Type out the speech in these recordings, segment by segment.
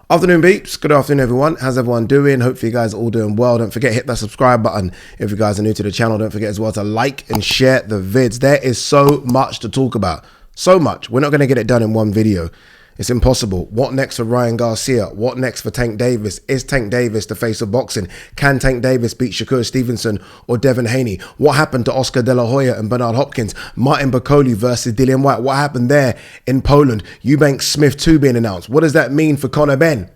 Afternoon, peeps. Good afternoon, everyone. How's everyone doing? Hopefully, you guys are all doing well. Don't forget, hit that subscribe button. If you guys are new to the channel, don't forget as well to like and share the vids. There is so much to talk about. So much. We're not going to get it done in one video. It's impossible. What next for Ryan Garcia? What next for Tank Davis? Is Tank Davis the face of boxing? Can Tank Davis beat Shakur Stevenson or Devin Haney? What happened to Oscar De La Hoya and Bernard Hopkins? Martin Bakoli versus Dillian White. What happened there in Poland? Eubank Smith 2 being announced. What does that mean for Conor Benn?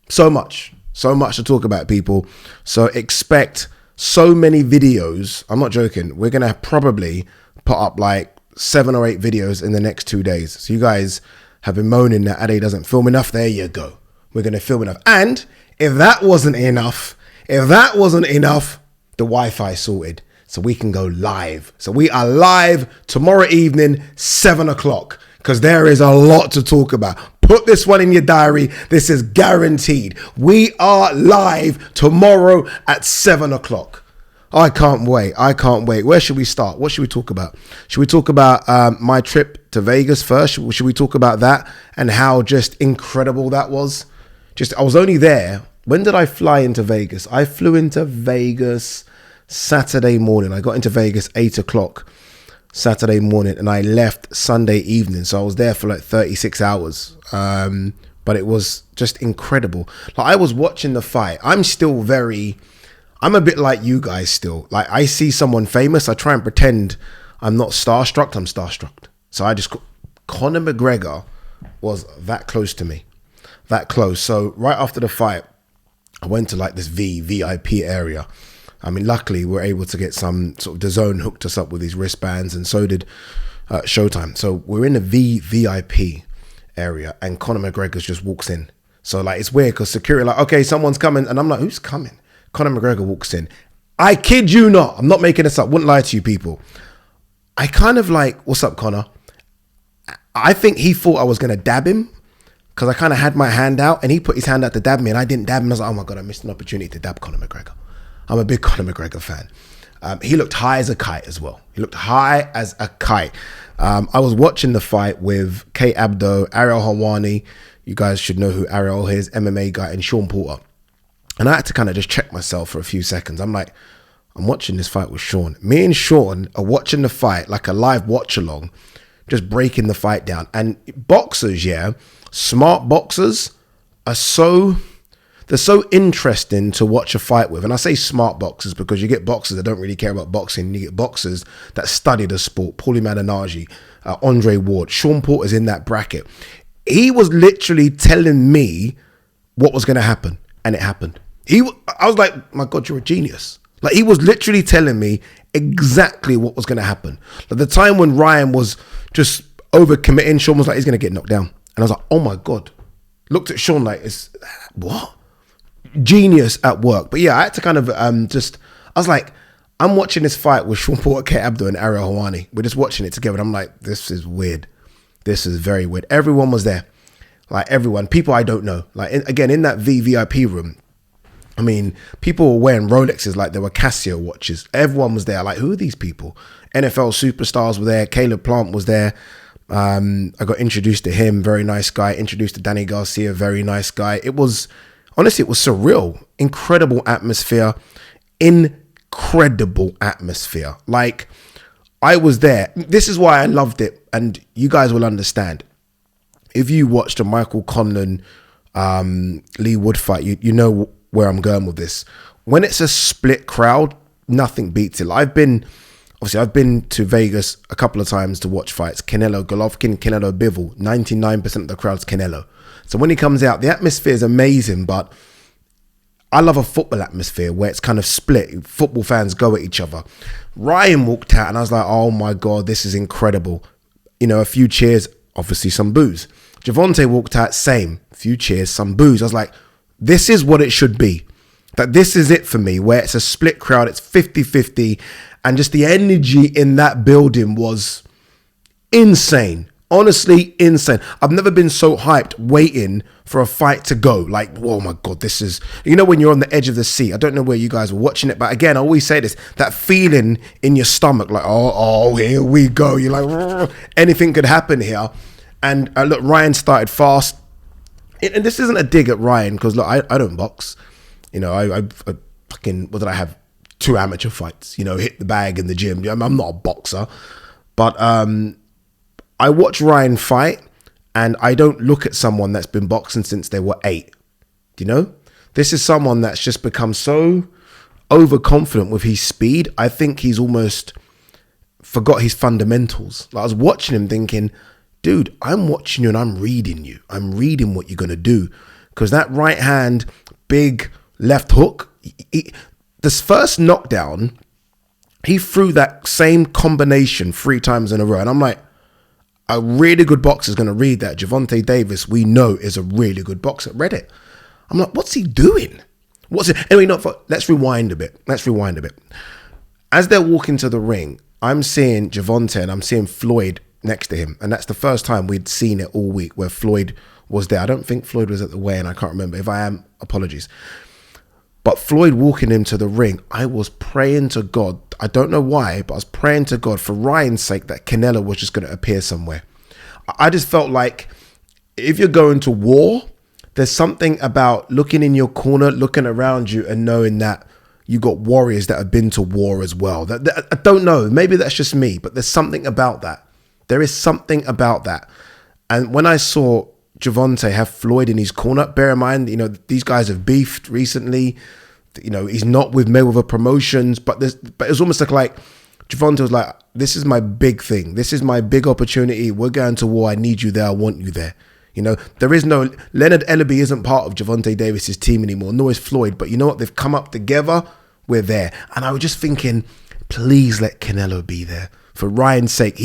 So much to talk about, people. So expect so many videos. I'm not joking. We're going to probably put up like 7 or 8 videos in the next 2 days. So you guys have been moaning that Ade doesn't film enough. There you go. We're going to film enough. And if that wasn't enough, the Wi-Fi sorted so we can go live. So we are live tomorrow evening, 7 o'clock, because there is a lot to talk about. Put this one in your diary. This is guaranteed. We are live tomorrow at 7 o'clock. I can't wait. Where should we start? What should we talk about? Should we talk about my trip to Vegas first? Should we talk about that and how just incredible that was? I was only there. When did I fly into Vegas? I flew into Vegas Saturday morning. I got into Vegas 8 o'clock Saturday morning and I left Sunday evening. So I was there for like 36 hours. But it was just incredible. Like, I was watching the fight. I'm a bit like you guys still. Like, I see someone famous, I try and pretend I'm not starstruck. I'm starstruck. So Conor McGregor was that close to me. That close. So right after the fight, I went to like this VIP area. I mean, luckily we were able to get some sort of DAZN hooked us up with these wristbands, and so did Showtime. So we're in the VIP area and Conor McGregor just walks in. So like, it's weird because security like, okay, someone's coming. And I'm like, who's coming? Conor McGregor walks in. I kid you not. I'm not making this up. Wouldn't lie to you people. I kind of like, what's up, Conor? I think he thought I was going to dab him because I kind of had my hand out and he put his hand out to dab me and I didn't dab him. I was like, oh my God, I missed an opportunity to dab Conor McGregor. I'm a big Conor McGregor fan. He looked high as a kite as well. I was watching the fight with Kate Abdo, Ariel Helwani. You guys should know who Ariel is, MMA guy, and Sean Porter. And I had to kind of just check myself for a few seconds. I'm like, I'm watching this fight with Sean. Me and Sean are watching the fight like a live watch along, just breaking the fight down. And boxers, smart boxers are they're so interesting to watch a fight with. And I say smart boxers because you get boxers that don't really care about boxing. You get boxers that study the sport. Paulie Malignaggi, Andre Ward, Sean Porter's in that bracket. He was literally telling me what was going to happen. And it happened. I was like, my God, you're a genius. Like, he was literally telling me exactly what was going to happen. Like, the time when Ryan was just overcommitting, Sean was like, he's going to get knocked down. And I was like, oh my God. Looked at Sean like, what? Genius at work. But yeah, I had to kind of I was like, I'm watching this fight with Sean Porter, Kate Abdo and Ariel Helwani. We're just watching it together. And I'm like, this is weird. This is very weird. Everyone was there. Like, everyone, people I don't know. Like, again, in that VIP room, I mean, people were wearing Rolexes like there were Casio watches. Everyone was there. Like, who are these people? NFL superstars were there. Caleb Plant was there. I got introduced to him, very nice guy. Introduced to Danny Garcia, very nice guy. It was surreal. Incredible atmosphere. Like, I was there. This is why I loved it. And you guys will understand. If you watched a Michael Conlan, Lee Wood fight, you know where I'm going with this. When it's a split crowd, nothing beats it. I've been to Vegas a couple of times to watch fights. Canelo Golovkin, Canelo Bivol, 99% of the crowd's Canelo. So when he comes out, the atmosphere is amazing, but I love a football atmosphere where it's kind of split. Football fans go at each other. Ryan walked out and I was like, oh my God, this is incredible. You know, a few cheers, obviously some boos. Gervonta walked out, same. A few cheers, some boos. I was like, this is what it should be. That this is it for me, where it's a split crowd, it's 50-50, and just the energy in that building was insane. Honestly, insane. I've never been so hyped waiting for a fight to go. Like, oh my God, this is, you know, when you're on the edge of the seat. I don't know where you guys were watching it, but again, I always say this, that feeling in your stomach, like, oh, here we go. You're like, anything could happen here. And look, Ryan started fast. And this isn't a dig at Ryan, because look, I don't box. You know, I fucking, what did I have? 2 amateur fights, you know, hit the bag in the gym. I'm not a boxer, but I watch Ryan fight, and I don't look at someone that's been boxing since they were 8. You know, this is someone that's just become so overconfident with his speed. I think he's almost forgot his fundamentals. Like, I was watching him thinking, dude, I'm watching you and I'm reading you. I'm reading what you're going to do. Because that right hand, big left hook, this first knockdown, he threw that same combination 3 times in a row. And I'm like, a really good boxer is going to read that. Gervonta Davis, we know, is a really good boxer. Read it. I'm like, what's he doing? What's it? Anyway, let's rewind a bit. As they're walking to the ring, I'm seeing Gervonta and I'm seeing Floyd next to him. And that's the first time we'd seen it all week where Floyd was there. I don't think Floyd was at the weigh-in. I can't remember. If I am, apologies. But Floyd walking him to the ring, I was praying to God. I don't know why, but I was praying to God for Ryan's sake that Canelo was just going to appear somewhere. I just felt like if you're going to war, there's something about looking in your corner, looking around you and knowing that you got warriors that have been to war as well. I don't know. Maybe that's just me, but there's something about that. There is something about that. And when I saw Gervonta have Floyd in his corner, bear in mind, you know, these guys have beefed recently. You know, he's not with Mayweather Promotions, but it's almost like Gervonta was like, this is my big thing. This is my big opportunity. We're going to war. I need you there. I want you there. You know, there is no, Leonard Ellaby isn't part of Gervonta Davis's team anymore, nor is Floyd, but you know what? They've come up together. We're there. And I was just thinking, please let Canelo be there for Ryan's sake.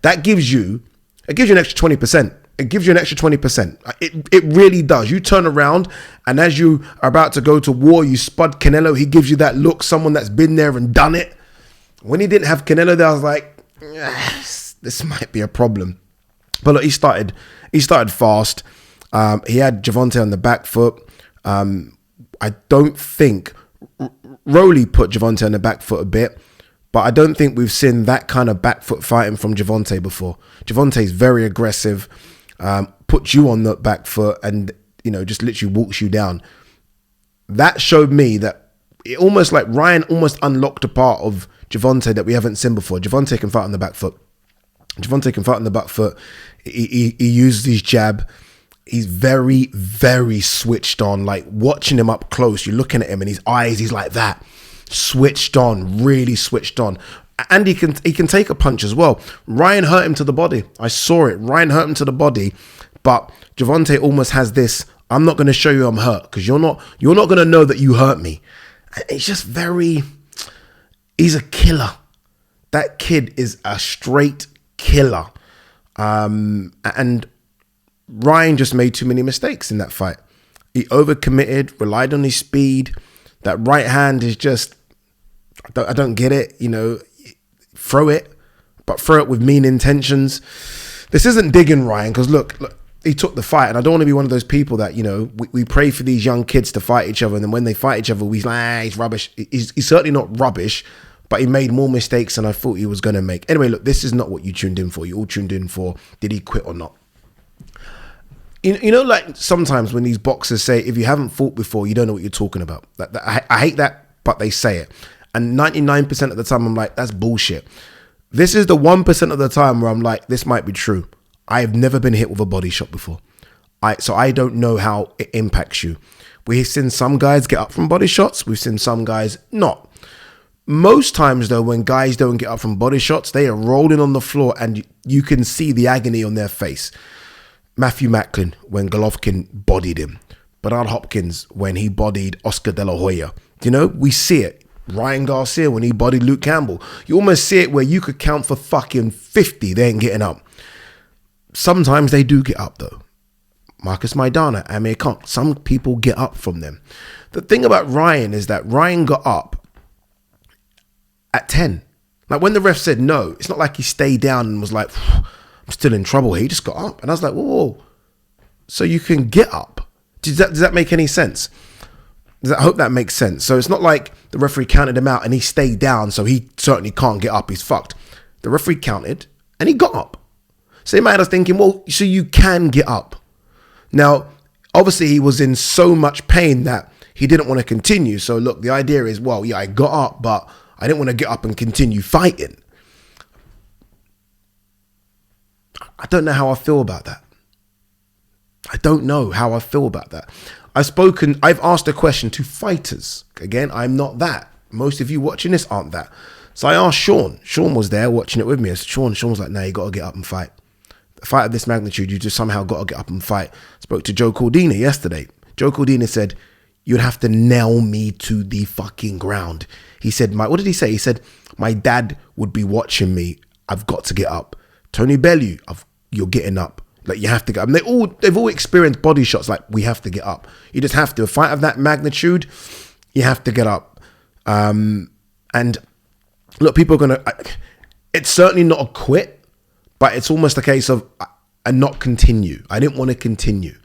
That gives you an extra 20%. It gives you an extra 20%. It really does. You turn around and as you are about to go to war, you spud Canelo. He gives you that look, someone that's been there and done it. When he didn't have Canelo there, I was like, this might be a problem. But look, he started fast. He had Gervonta on the back foot. I don't think Rolly put Gervonta on the back foot a bit, but I don't think we've seen that kind of back foot fighting from Gervonta before. Gervonta is very aggressive. Puts you on the back foot and, you know, just literally walks you down. That showed me that it almost like Ryan almost unlocked a part of Gervonta that we haven't seen before. Gervonta can fight on the back foot. He uses his jab. He's very, very switched on. Like watching him up close, you're looking at him and his eyes, he's like that. Switched on, really switched on. And he can take a punch as well. Ryan hurt him to the body. I saw it. Ryan hurt him to the body. But Gervonta almost has this, I'm not going to show you I'm hurt because you're not going to know that you hurt me. It's just he's a killer. That kid is a straight killer. And Ryan just made too many mistakes in that fight. He overcommitted, relied on his speed. That right hand is just, I don't get it, you know. Throw it, but throw it with mean intentions. This isn't digging Ryan because look, he took the fight, and I don't want to be one of those people that, you know, we pray for these young kids to fight each other, and then when they fight each other, we're like, he's rubbish. He's certainly not rubbish, but he made more mistakes than I thought he was going to make. Anyway, look, this is not what you tuned in for. You all tuned in for, did he quit or not? You know, like sometimes when these boxers say, if you haven't fought before, you don't know what you're talking about. I hate that, but they say it. And 99% of the time, I'm like, that's bullshit. This is the 1% of the time where I'm like, this might be true. I have never been hit with a body shot before. So I don't know how it impacts you. We've seen some guys get up from body shots. We've seen some guys not. Most times, though, when guys don't get up from body shots, they are rolling on the floor and you can see the agony on their face. Matthew Macklin, when Golovkin bodied him. Bernard Hopkins, when he bodied Oscar De La Hoya. You know, we see it. Ryan Garcia, when he bodied Luke Campbell. You almost see it where you could count for fucking 50. They ain't getting up. Sometimes they do get up, though. Marcus Maidana, Amir Khan. Some people get up from them. The thing about Ryan is that Ryan got up at 10. Like when the ref said no, it's not like he stayed down and was like, I'm still in trouble here. He just got up. And I was like, whoa. So you can get up. Does that make any sense? I hope that makes sense. So it's not like the referee counted him out and he stayed down, so he certainly can't get up. He's fucked. The referee counted and he got up. So you might have thinking, well, so you can get up. Now, obviously he was in so much pain that he didn't want to continue. So look, the idea is, well, yeah, I got up, but I didn't want to get up and continue fighting. I don't know how I feel about that. I don't know how I feel about that. I've asked a question to fighters. Again, I'm not that. Most of you watching this aren't that. So I asked Sean. Sean was there watching it with me. Sean was like, "No, you got to get up and fight. A fight of this magnitude, you just somehow got to get up and fight." Spoke to Joe Cordina yesterday. Joe Cordina said, "You'd have to nail me to the fucking ground." He said, what did he say? He said, "My dad would be watching me. I've got to get up." Tony Bellew, you're getting up. Like, you have to get up. And they've all experienced body shots. Like, we have to get up. You just have to. A fight of that magnitude, you have to get up. And look, people are going to, it's certainly not a quit, but it's almost a case of a not continue. I didn't want to continue.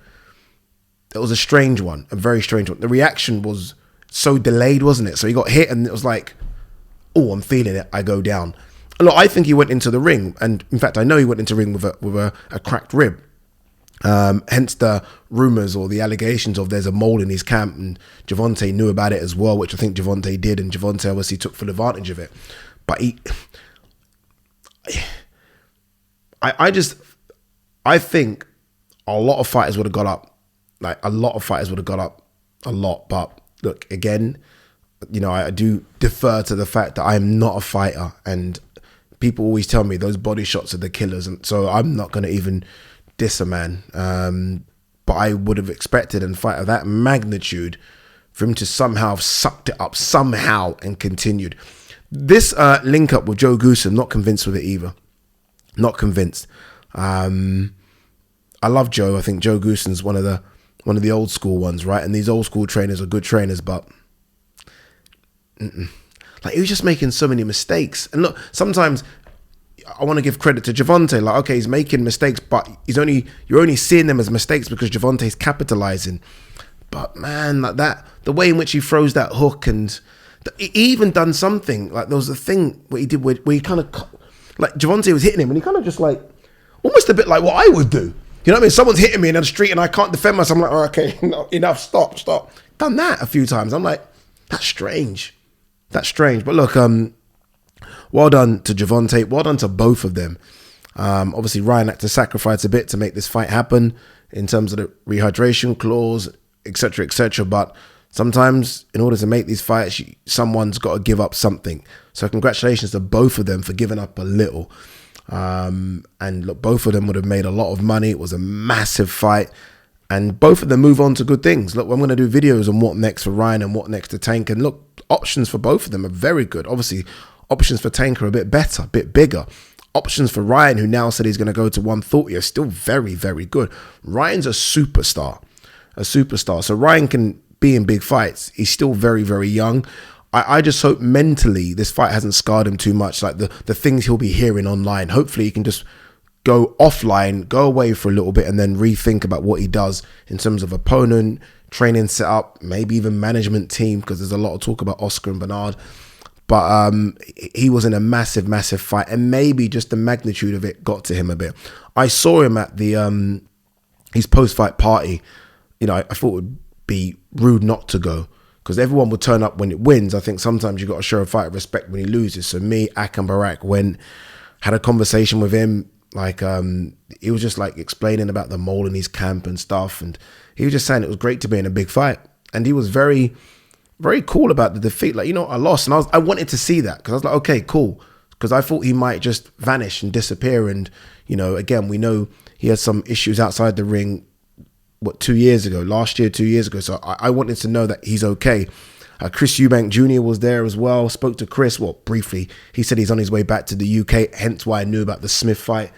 It was a strange one, a very strange one. The reaction was so delayed, wasn't it? So he got hit and it was like, oh, I'm feeling it. I go down. Look, I think he went into the ring, and in fact, I know he went into the ring with a cracked rib. Hence the rumors or the allegations of there's a mole in his camp, and Gervonta knew about it as well, which I think Gervonta did, and Gervonta obviously took full advantage of it. But I think a lot of fighters would have got up. Like, a lot of fighters would have got up, a lot. But look, again, you know, I do defer to the fact that I'm not a fighter, and people always tell me those body shots are the killers, and so I'm not going to even diss a man. But I would have expected in a fight of that magnitude for him to somehow have sucked it up somehow and continued. This link up with Joe Goosen, not convinced with it either. Not convinced. I love Joe. I think Joe Goosen's one of the old school ones, right? And these old school trainers are good trainers, but like, he was just making so many mistakes. And look, sometimes I want to give credit to Gervonta. Like, okay, he's making mistakes, but you're only seeing them as mistakes because Gervonta's capitalizing. But man, like that, the way in which he throws that hook, and he even done something, like there was a thing where he did where he kind of, like, Gervonta was hitting him and he kind of just like, almost a bit like what I would do. You know what I mean? Someone's hitting me in the street and I can't defend myself. I'm like, oh, okay, no, enough, stop. Done that a few times. I'm like, that's strange. That's strange. But look, well done to Gervonta. Well done to both of them. Obviously, Ryan had to sacrifice a bit to make this fight happen in terms of the rehydration clause, etc., etc. But sometimes, in order to make these fights, someone's got to give up something. So congratulations to both of them for giving up a little. And look, both of them would have made a lot of money. It was a massive fight. And both of them move on to good things. Look, I'm going to do videos on what next for Ryan and what next to Tank. And look, options for both of them are very good. Obviously, options for Tank are a bit better, a bit bigger. Options for Ryan, who now said he's going to go to 140, are still very, very good. Ryan's a superstar. So Ryan can be in big fights. He's still very, very young. I just hope mentally this fight hasn't scarred him too much. Like the things he'll be hearing online. Hopefully he can just go offline, go away for a little bit, and then rethink about what he does in terms of opponent, training setup, maybe even management team, because there's a lot of talk about Oscar and Bernard. But he was in a massive, massive fight, and maybe just the magnitude of it got to him a bit. I saw him at the his post-fight party. You know, I thought it would be rude not to go, because everyone would turn up when it wins. I think sometimes you got to show a fight of respect when he loses. So me, Ak and Barak went, had a conversation with him. Like, he was just like explaining about the mole in his camp and stuff. And he was just saying it was great to be in a big fight. And he was very, very cool about the defeat. Like, you know, I lost. And I wanted to see that, because I was like, okay, cool. Because I thought he might just vanish and disappear. And, you know, again, we know he had some issues outside the ring, 2 years ago, last year, 2 years ago. So I wanted to know that he's okay. Chris Eubank Jr. was there as well. Spoke to Chris, briefly. He said he's on his way back to the UK, hence why I knew about the Smith fight.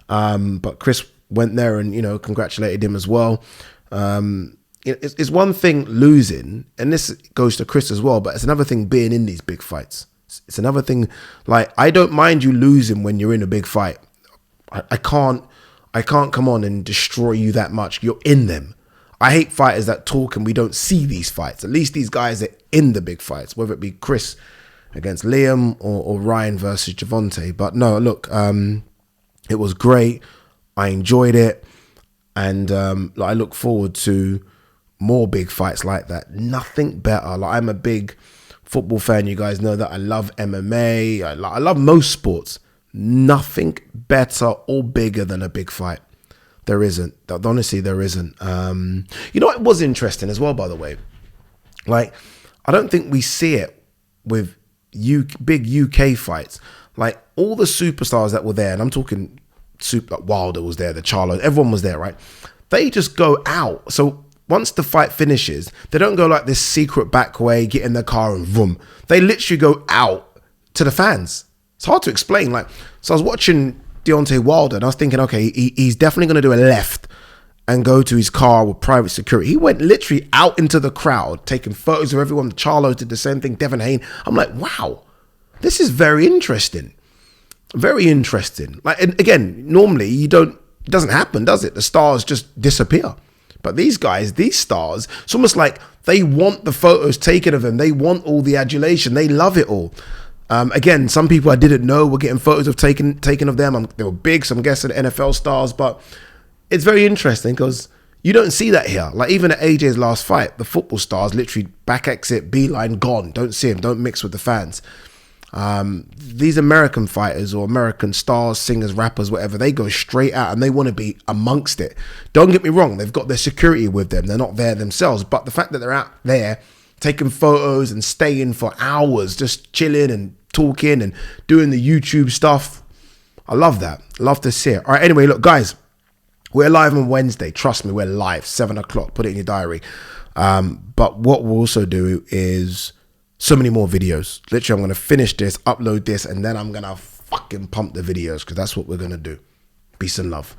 But Chris went there and, you know, congratulated him as well. It's one thing losing, and this goes to Chris as well, but it's another thing being in these big fights. It's another thing, like, I don't mind you losing when you're in a big fight. I can't come on and destroy you that much. You're in them. I hate fighters that talk and we don't see these fights. At least these guys are in the big fights, whether it be Chris against Liam or Ryan versus Gervonta. But no, look, it was great. I enjoyed it. And like, I look forward to more big fights like that. Nothing better. Like, I'm a big football fan. You guys know that I love MMA. I love most sports. Nothing better or bigger than a big fight. There isn't. Honestly, there isn't. You know what was interesting as well, by the way? Like, I don't think we see it with big UK fights. Like, all the superstars that were there, and I'm talking like Wilder was there, the Charlo, everyone was there, right? They just go out. So once the fight finishes, they don't go like this secret back way, get in their car and vroom. They literally go out to the fans. It's hard to explain. Like, so I was watching Deontay Wilder and I was thinking, okay, he's definitely going to do a left and go to his car with private security. He went literally out into the crowd, taking photos of everyone. The Charlos did the same thing, Devin Haney. I'm like, wow, this is very interesting. Very interesting. Like, and again, normally it doesn't happen, does it? The stars just disappear. But these guys, these stars, it's almost like they want the photos taken of them. They want all the adulation. They love it all. Again, some people I didn't know were getting photos of taken of them. They were big, so I'm guessing NFL stars. But it's very interesting because you don't see that here. Like, even at AJ's last fight, the football stars literally back exit, beeline, gone. Don't see him. Don't mix with the fans. These American fighters or American stars, singers, rappers, whatever, they go straight out and they want to be amongst it. Don't get me wrong, they've got their security with them, they're not there themselves, but the fact that they're out there taking photos and staying for hours, just chilling and talking and doing the YouTube stuff, I love that. Love to see it. All right, anyway, look, guys, we're live on Wednesday. Trust me, we're live, 7 o'clock. Put it in your diary. But what we'll also do is so many more videos. Literally, I'm going to finish this, upload this, and then I'm going to fucking pump the videos because that's what we're going to do. Peace and love.